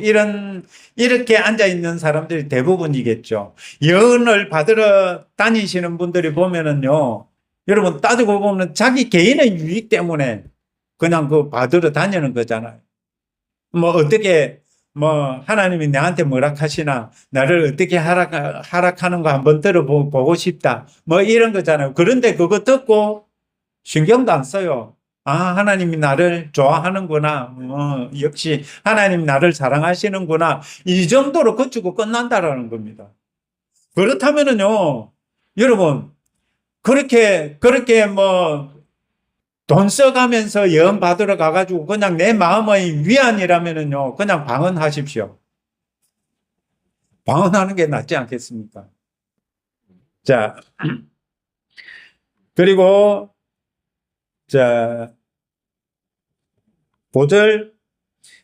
이렇게 앉아있는 사람들이 대부분이겠죠. 예언을 받으러 다니시는 분들이 보면은요, 여러분 따지고 보면 자기 개인의 유익 때문에 그냥 받으러 다니는 거잖아요. 하나님이 나한테 뭐라 하시나, 나를 어떻게 하락하는 거 한번 들어보고 싶다. 이런 거잖아요. 그런데 그거 듣고 신경도 안 써요. 아, 하나님이 나를 좋아하는구나. 역시 하나님 나를 사랑하시는구나. 이 정도로 그치고 끝난다라는 겁니다. 그렇다면은요, 여러분, 그렇게 돈 써가면서 예언 받으러 가가지고 그냥 내 마음의 위안이라면은요, 그냥 방언하십시오. 방언하는 게 낫지 않겠습니까? 자, 그리고, 5절.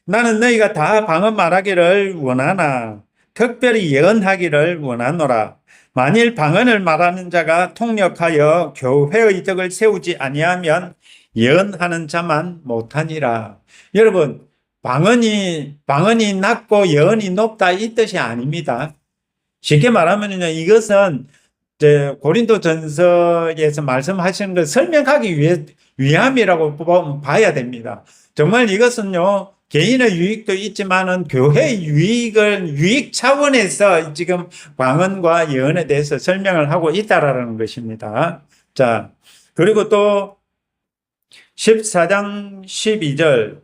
나는 너희가 다 방언 말하기를 원하나, 특별히 예언하기를 원하노라. 만일 방언을 말하는 자가 통역하여 교회의 덕을 세우지 아니하면 예언하는 자만 못하니라. 여러분, 방언이 낮고 예언이 높다 이 뜻이 아닙니다. 쉽게 말하면요, 이것은 고린도전서에서 말씀하시는 걸 설명하기 위함이라고 봐야 됩니다. 정말 이것은요, 개인의 유익도 있지만은 교회의 유익 차원에서 지금 방언과 예언에 대해서 설명을 하고 있다라는 것입니다. 자, 그리고 또 14장 12절.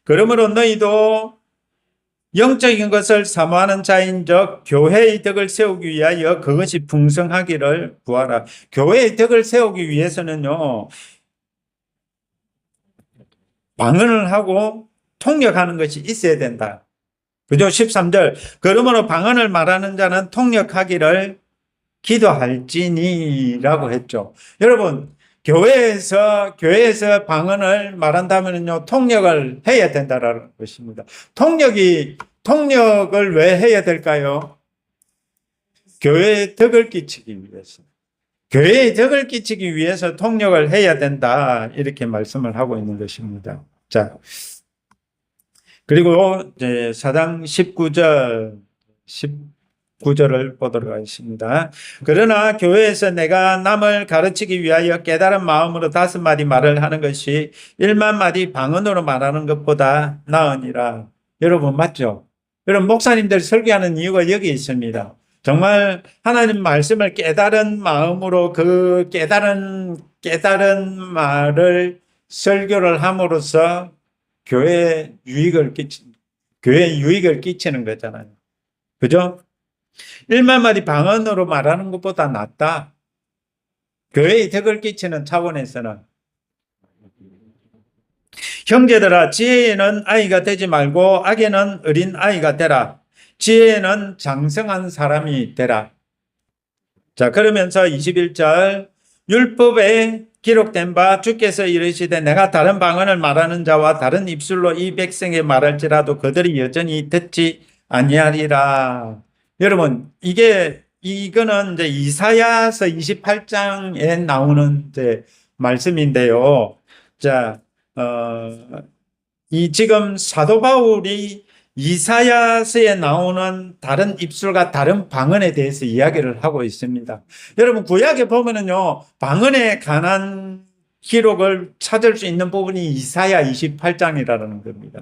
그러므로 너희도 영적인 것을 사모하는 자인적 교회의 덕을 세우기 위하여 그것이 풍성하기를 구하라. 교회의 덕을 세우기 위해서는요, 방언을 하고 통역하는 것이 있어야 된다. 그죠? 13절. 그러므로 방언을 말하는 자는 통역하기를 기도할지니라고 했죠. 여러분, 교회에서 방언을 말한다면요, 통역을 해야 된다라는 것입니다. 통역을 왜 해야 될까요? 교회에 덕을 끼치기 위해서. 교회에 덕을 끼치기 위해서 통역을 해야 된다. 이렇게 말씀을 하고 있는 것입니다. 자, 그리고 이제 4장 19절을 보도록 하겠습니다. 그러나 교회에서 내가 남을 가르치기 위하여 깨달은 마음으로 5마디 말을 하는 것이 1만 마디 방언으로 말하는 것보다 나으니라. 여러분 맞죠? 여러분 목사님들 설교하는 이유가 여기 있습니다. 정말 하나님 말씀을 깨달은 마음으로 그 깨달은 말을 설교를 함으로써 교회에 유익을 끼치는 거잖아요. 그죠? 1만 마디 방언으로 말하는 것보다 낫다. 교회에 덕을 끼치는 차원에서는. 형제들아, 지혜에는 아이가 되지 말고 악에는 어린 아이가 되라. 지혜에는 장성한 사람이 되라. 자, 그러면서 21절 율법에 기록된 바 주께서 이르시되 내가 다른 방언을 말하는 자와 다른 입술로 이 백성에 말할지라도 그들이 여전히 듣지 아니하리라. 여러분, 이거는 이제 이사야서 28장에 나오는 이제 말씀인데요. 자, 지금 사도 바울이 이사야서에 나오는 다른 입술과 다른 방언에 대해서 이야기를 하고 있습니다. 여러분, 구약에 보면은요, 방언에 관한 기록을 찾을 수 있는 부분이 이사야 28장이라는 겁니다.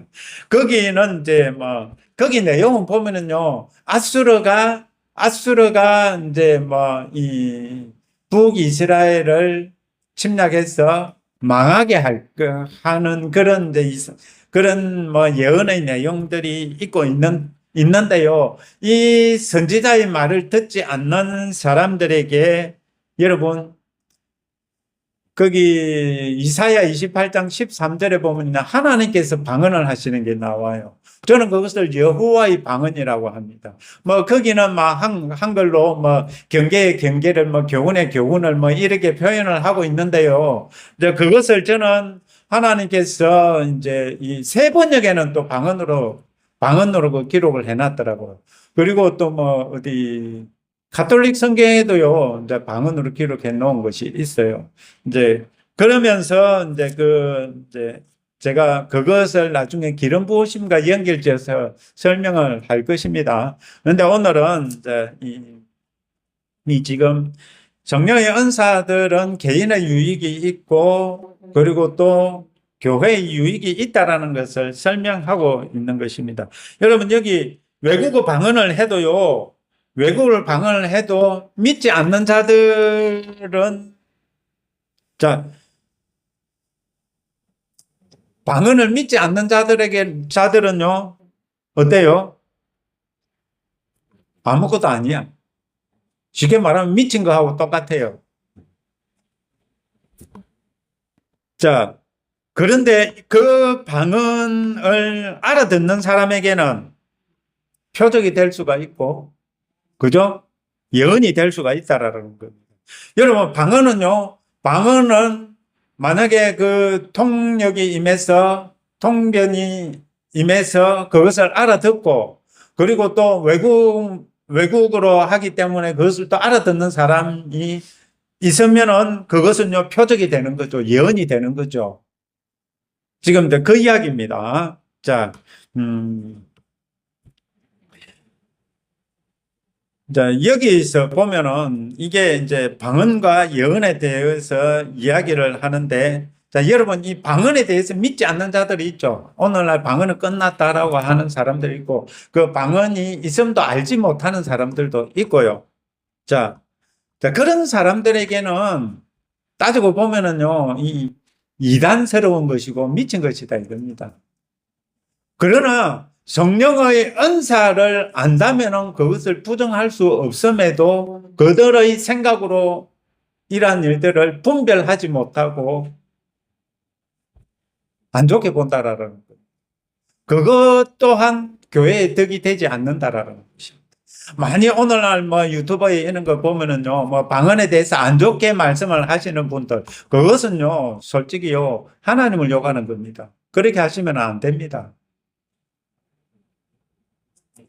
거기는 이제 거기 내용은 보면은요, 아수르가 이제 이 북이스라엘을 침략해서 망하게 하는 그런 이제 그런 예언의 내용들이 있는데요. 이 선지자의 말을 듣지 않는 사람들에게 여러분 거기 이사야 28장 13절에 보면 하나님께서 방언을 하시는 게 나와요. 저는 그것을 여호와의 방언이라고 합니다. 거기는 한글로 경계의 경계를 교훈의 교훈을 이렇게 표현을 하고 있는데요. 이제 그것을 저는 하나님께서 이제 이 세 번역에는 또 방언으로 그 기록을 해놨더라고요. 그리고 또 어디 가톨릭 성경에도요, 이제 방언으로 기록해 놓은 것이 있어요. 이제 그러면서 이제 제가 그것을 나중에 기름 부으심과 연결지어서 설명을 할 것입니다. 그런데 오늘은 이제 이 지금 성령의 은사들은 개인의 유익이 있고 그리고 또 교회의 유익이 있다라는 것을 설명하고 있는 것입니다. 여러분 여기 외국어 방언을 해도요. 외국어를 방언을 해도 믿지 않는 자들은 방언을 믿지 않는 자들은요. 어때요? 아무것도 아니야. 쉽게 말하면 미친 거하고 똑같아요. 자, 그런데 그 방언을 알아듣는 사람에게는 표적이 될 수가 있고, 그죠? 예언이 될 수가 있다라는 겁니다. 여러분, 방언은 만약에 그 통역이 임해서, 통변이 임해서 그것을 알아듣고, 그리고 또 외국어로 하기 때문에 그것을 또 알아듣는 사람이 있으면은 그것은요, 표적이 되는 거죠. 예언이 되는 거죠. 지금 그 이야기입니다. 자, 자, 여기서 보면은 이게 이제 방언과 예언에 대해서 이야기를 하는데 자, 여러분, 이 방언에 대해서 믿지 않는 자들이 있죠. 오늘날 방언은 끝났다라고 하는 사람들이 있고, 그 방언이 있음도 알지 못하는 사람들도 있고요. 자, 그런 사람들에게는 따지고 보면은요, 이 이단스러운 것이고 미친 것이다 이겁니다. 그러나 성령의 은사를 안다면은 그것을 부정할 수 없음에도 그들의 생각으로 이러한 일들을 분별하지 못하고 안 좋게 본다라는 거예요. 그것 또한 교회의 덕이 되지 않는다라는 것입니다. 많이 오늘날 뭐 유튜버에 이런 거 보면은요, 뭐 방언에 대해서 안 좋게 말씀을 하시는 분들, 그것은요, 솔직히요, 하나님을 욕하는 겁니다. 그렇게 하시면 안 됩니다.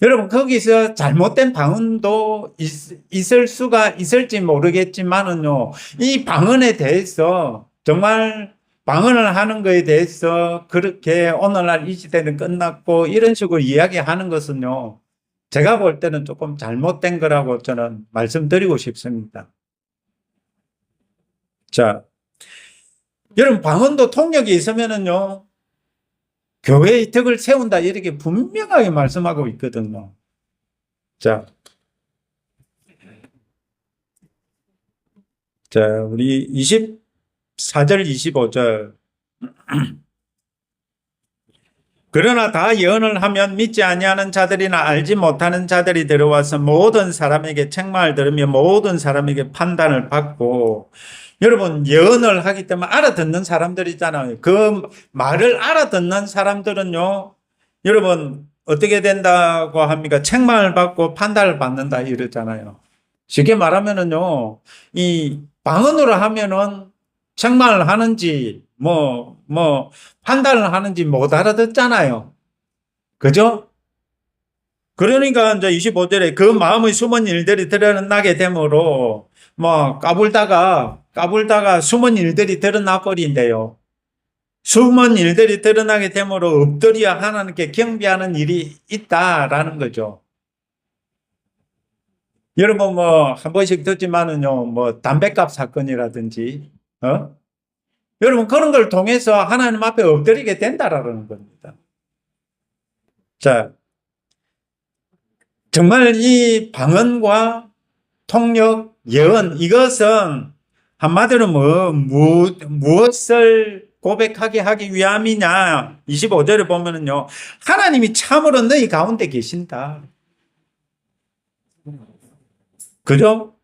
여러분, 거기서 잘못된 방언도 있을 수가 있을지 모르겠지만은요, 이 방언에 대해서 정말 방언을 하는 것에 대해서 그렇게 오늘날 이 시대는 끝났고 이런 식으로 이야기하는 것은요, 제가 볼 때는 조금 잘못된 거라고 저는 말씀드리고 싶습니다. 자, 여러분, 방언도 통역이 있으면은요, 교회의 덕을 세운다 이렇게 분명하게 말씀하고 있거든요. 자, 우리 24절 25절 그러나 다 예언을 하면 믿지 아니하는 자들이나 알지 못하는 자들이 들어와서 모든 사람에게 책망을 들으며 모든 사람에게 판단을 받고, 여러분, 예언을 하기 때문에 알아듣는 사람들 있잖아요. 그 말을 알아듣는 사람들은요, 여러분, 어떻게 된다고 합니까? 책망을 받고 판단을 받는다 이러잖아요. 쉽게 말하면은요, 이 방언으로 하면은 책망을 하는지, 판단을 하는지 못 알아듣잖아요. 그죠? 그러니까 이제 25절에 그 마음의 숨은 일들이 드러나게 되므로 까불다가 숨은 일들이 드러나 버린대요. 숨은 일들이 드러나게 되므로 엎드려 하나님께 경배하는 일이 있다라는 거죠. 여러분 한 번씩 듣지만은요, 담배값 사건이라든지, 여러분 그런 걸 통해서 하나님 앞에 엎드리게 된다라는 겁니다. 자, 정말 이 방언과 통역, 예언, 이것은 한마디로 무엇을 고백하게 하기 위함이냐? 25절에 보면은요, 하나님이 참으로 너희 가운데 계신다. 그죠?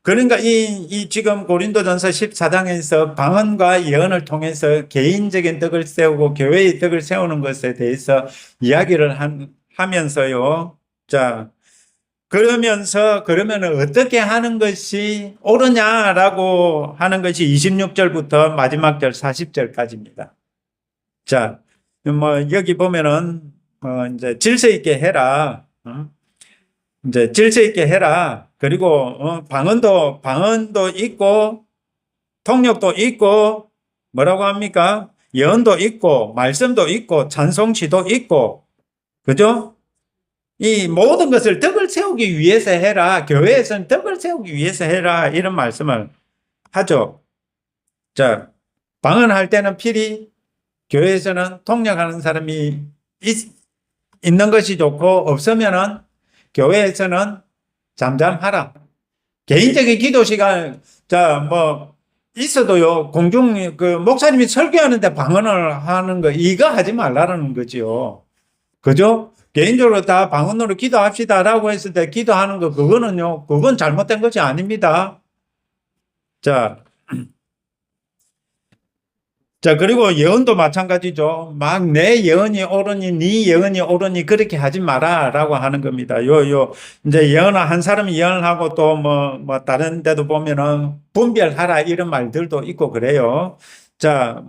그러니까 이 지금 고린도전서 14장에서 방언과 예언을 통해서 개인적인 덕을 세우고 교회의 덕을 세우는 것에 대해서 이야기를 하면서요. 자, 그러면은 어떻게 하는 것이 옳으냐라고 하는 것이 26절부터 마지막 절 40절까지입니다. 자, 여기 보면은 이제 질서 있게 해라. 이제 질서 있게 해라. 그리고 방언도 있고 통역도 있고 뭐라고 합니까? 예언도 있고 말씀도 있고 찬송시도 있고, 그죠? 이 모든 것을 덕을 세우기 위해서 해라. 교회에서는 덕을 세우기 위해서 해라. 이런 말씀을 하죠. 자, 방언할 때는 필히 교회에서는 통역하는 사람이 있는 것이 좋고, 없으면은 교회에서는 잠잠하라. 개인적인 기도 시간, 있어도요, 목사님이 설교하는데 방언을 하는 거, 이거 하지 말라는 거지요. 그죠? 개인적으로 다 방언으로 기도합시다라고 했을 때 기도하는 거, 그건 잘못된 것이 아닙니다. 자, 그리고 예언도 마찬가지죠. 막 내 예언이 옳으니, 네 예언이 옳으니, 그렇게 하지 마라, 라고 하는 겁니다. 이제 한 사람이 예언을 하고 또 다른 데도 보면은 분별하라, 이런 말들도 있고 그래요. 자,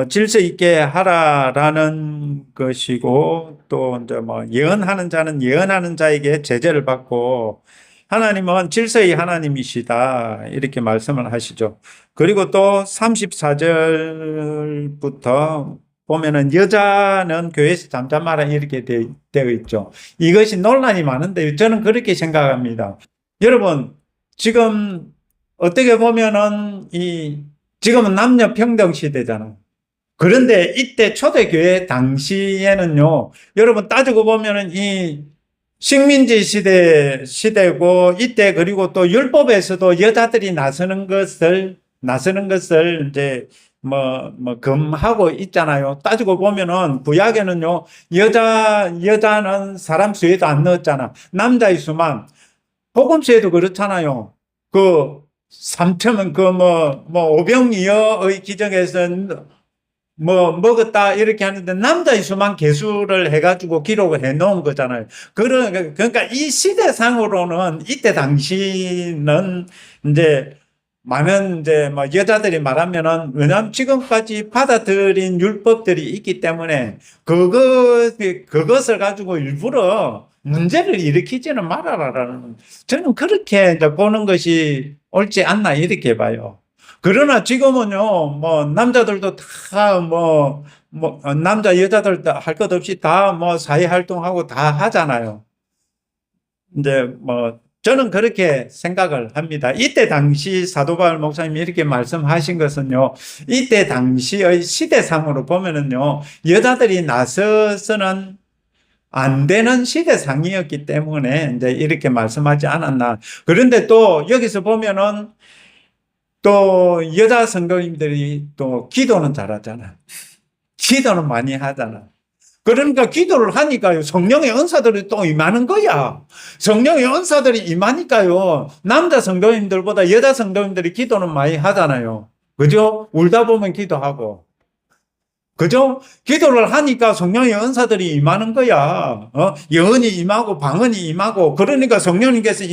질서 있게 하라라는 것이고, 또 이제 예언하는 자는 예언하는 자에게 제재를 받고, 하나님은 질서의 하나님이시다. 이렇게 말씀을 하시죠. 그리고 또 34절부터 보면은 여자는 교회에서 잠잠하라 이렇게 되어 있죠. 이것이 논란이 많은데 저는 그렇게 생각합니다. 여러분, 지금 어떻게 보면은 이 지금은 남녀 평등 시대잖아. 그런데 이때 초대교회 당시에는요, 여러분 따지고 보면은 이 식민지 시대고, 이때 그리고 또 율법에서도 여자들이 나서는 것을 이제 금하고 있잖아요. 따지고 보면은 구약에는요, 여자는 사람 수에도 안 넣었잖아. 남자의 수만. 복음서에도 그렇잖아요. 그, 3천, 오병이어의 기적에서는 먹었다 이렇게 하는데 남자의 수만 계수를 해가지고 기록을 해 놓은 거잖아요. 그러니까 이 시대상으로는 이때 당시는 이제 많은 이제 여자들이 말하면은, 왜냐하면 지금까지 받아들인 율법들이 있기 때문에 그것을 가지고 일부러 문제를 일으키지는 말아라라는, 저는 그렇게 이제 보는 것이 옳지 않나 이렇게 봐요. 그러나 지금은요, 남자들도 다 남자, 여자들 할 것 없이 다 사회 활동하고 다 하잖아요. 이제 저는 그렇게 생각을 합니다. 이때 당시 사도 바울 목사님이 이렇게 말씀하신 것은요, 이때 당시의 시대상으로 보면은요, 여자들이 나서서는 안 되는 시대상이었기 때문에 이제 이렇게 말씀하지 않았나. 그런데 또 여기서 보면은 또 여자 성도님들이 또 기도는 잘하잖아. 기도는 많이 하잖아. 그러니까 기도를 하니까요, 성령의 은사들이 또 임하는 거야. 성령의 은사들이 임하니까요, 남자 성도님들보다 여자 성도님들이 기도는 많이 하잖아요. 그죠? 울다 보면 기도하고. 그죠? 기도를 하니까 성령의 은사들이 임하는 거야. 예언이 임하고 방언이 임하고. 그러니까 성령님께서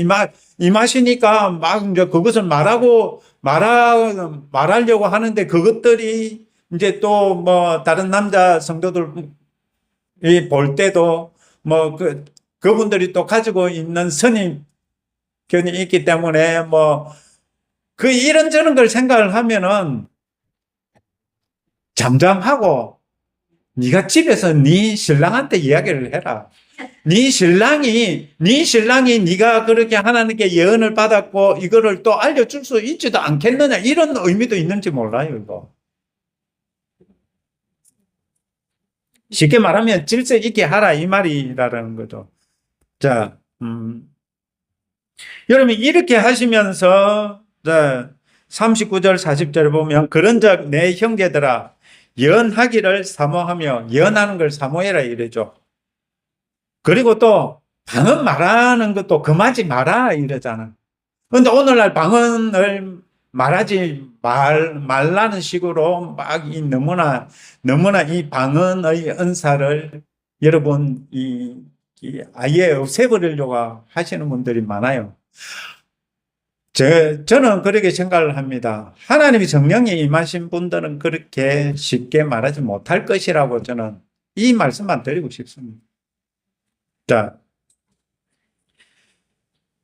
임하시니까 막 이제 그것을 말하려고 하는데, 그것들이 이제 또 다른 남자 성도들이 볼 때도 그분들이 또 가지고 있는 선입견이 있기 때문에 이런저런 걸 생각을 하면은 잠잠하고, 네가 집에서 네 신랑한테 이야기를 해라. 네 신랑이 네가 그렇게 하나님께 예언을 받았고 이거를 또 알려줄 수 있지도 않겠느냐, 이런 의미도 있는지 몰라요. 이거 쉽게 말하면 질서 있게 하라 이 말이라는 거죠. 자, 여러분 이렇게 하시면서 39절 40절에 보면, 그런즉 내 형제들아 연하기를 사모하며 연하는 걸 사모해라 이러죠. 그리고 또 방언 말하는 것도 금하지 마라 이러잖아. 그런데 오늘날 방언을 말라는 식으로 막 너무나 이 방언의 은사를 여러분 아예 없애버리려고 하시는 분들이 많아요. 저는 그렇게 생각을 합니다. 하나님이 성령이 임하신 분들은 그렇게 쉽게 말하지 못할 것이라고 저는 이 말씀만 드리고 싶습니다. 자,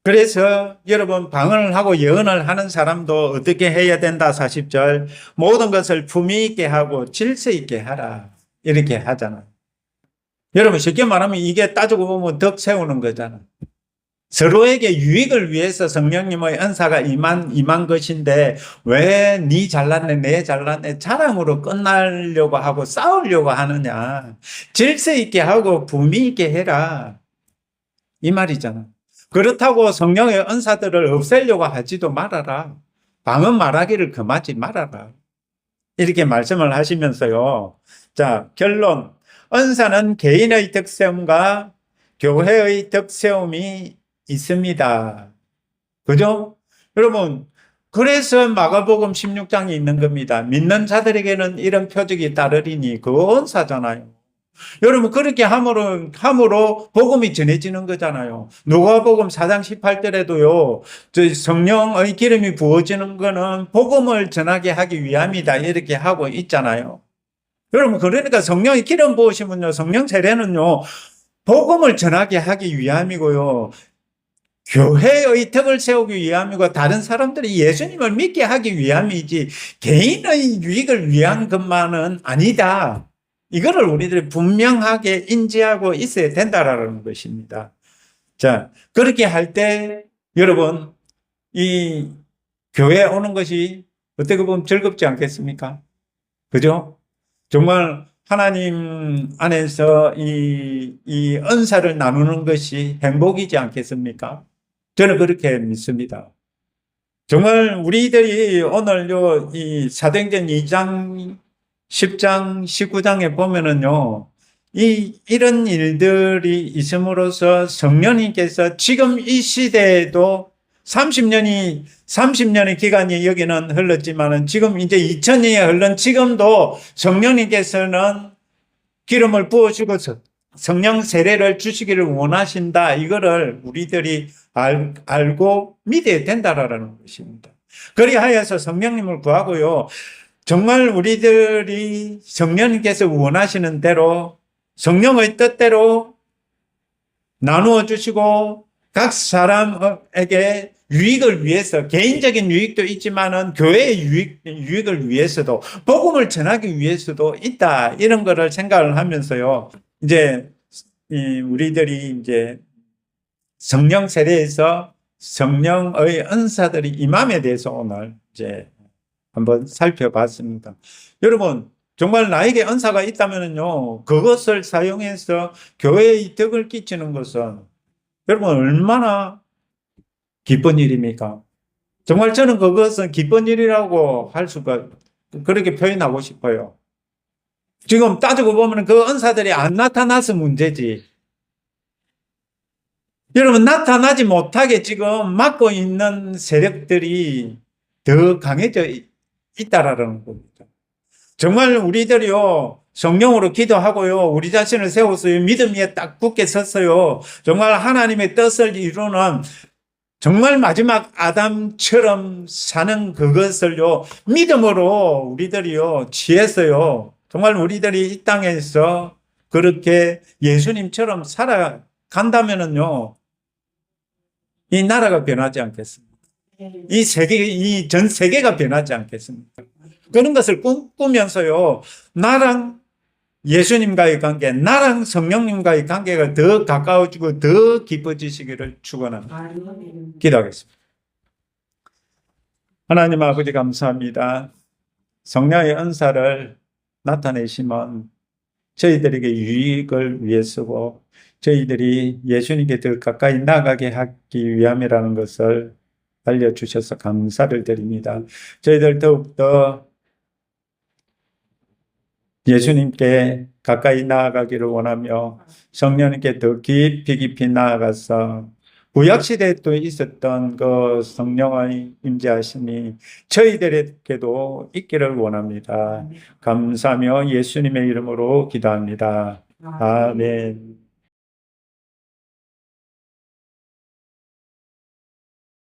그래서 여러분 방언을 하고 예언을 하는 사람도 어떻게 해야 된다? 40절 모든 것을 품위 있게 하고 질서 있게 하라 이렇게 하잖아요. 여러분 쉽게 말하면 이게 따지고 보면 덕 세우는 거잖아. 서로에게 유익을 위해서 성령님의 은사가 임한 것인데, 왜 네 잘났네 내 잘났네 자랑으로 끝나려고 하고 싸우려고 하느냐. 질서 있게 하고 품위 있게 해라 이 말이잖아. 그렇다고 성령의 은사들을 없애려고 하지도 말아라. 방언 말하기를 금하지 말아라 이렇게 말씀을 하시면서요. 자, 결론. 은사는 개인의 덕세움과 교회의 덕세움이 있습니다. 그죠? 여러분, 그래서 마가복음 16장이 있는 겁니다. 믿는 자들에게는 이런 표적이 따르리니, 그거 은사잖아요. 여러분, 그렇게 함으로 복음이 전해지는 거잖아요. 누가복음 4장 18절에도요, 성령의 기름이 부어지는 거는 복음을 전하게 하기 위함이다 이렇게 하고 있잖아요. 여러분, 그러니까 성령의 기름 부으시면요, 성령 세례는요, 복음을 전하게 하기 위함이고요, 교회의 덕을 세우기 위함이고, 다른 사람들이 예수님을 믿게 하기 위함이지 개인의 유익을 위한 것만은 아니다. 이거를 우리들이 분명하게 인지하고 있어야 된다라는 것입니다. 자, 그렇게 할 때 여러분 이 교회에 오는 것이 어떻게 보면 즐겁지 않겠습니까? 그죠? 정말 하나님 안에서 이 은사를 나누는 것이 행복이지 않겠습니까? 저는 그렇게 믿습니다. 정말 우리들이 오늘 이 사도행전 2장, 10장, 19장에 보면은요, 이런 일들이 있음으로써 성령님께서 지금 이 시대에도 30년의 기간이 여기는 흘렀지만은 지금 이제 2000년이 흘른 지금도 성령님께서는 기름을 부어주고서 성령 세례를 주시기를 원하신다. 이거를 우리들이 알고 믿어야 된다라는 것입니다. 그리하여서 성령님을 구하고요. 정말 우리들이 성령님께서 원하시는 대로 성령의 뜻대로 나누어 주시고 각 사람에게 유익을 위해서 개인적인 유익도 있지만은 교회의 유익을 위해서도 복음을 전하기 위해서도 있다. 이런 거를 생각을 하면서요. 이제 우리들이 이제 성령 세례에서 성령의 은사들이 임함에 대해서 오늘 이제 한번 살펴봤습니다. 여러분, 정말 나에게 은사가 있다면요, 그것을 사용해서 교회의 덕을 끼치는 것은 여러분 얼마나 기쁜 일입니까? 정말 저는 그것은 기쁜 일이라고 할 수가, 그렇게 표현하고 싶어요. 지금 따지고 보면 그 은사들이 안 나타나서 문제지. 여러분, 나타나지 못하게 지금 막고 있는 세력들이 더 강해져 있다라는 겁니다. 정말 우리들이요, 성령으로 기도하고요, 우리 자신을 세워서요, 믿음 위에 딱 굳게 섰어요. 정말 하나님의 뜻을 이루는 정말 마지막 아담처럼 사는 그것을요, 믿음으로 우리들이요, 취해서요, 정말 우리들이 이 땅에서 그렇게 예수님처럼 살아간다면은요, 이 나라가 변하지 않겠습니까? 이 전 세계가 변하지 않겠습니까? 그런 것을 꿈꾸면서요, 나랑 예수님과의 관계, 나랑 성령님과의 관계가 더 가까워지고 더 깊어지시기를 축원합니다. 기도하겠습니다. 하나님 아버지 감사합니다. 성령의 은사를 나타내시면 저희들에게 유익을 위해서고 저희들이 예수님께 더 가까이 나가게 하기 위함이라는 것을 알려주셔서 감사를 드립니다. 저희들 더욱더 예수님께 가까이 나아가기를 원하며 성령님께 더 깊이 나아가서 구약시대에 또 있었던 그 성령의 임재하심이 저희들에게도 있기를 원합니다. 감사하며 예수님의 이름으로 기도합니다. 아멘.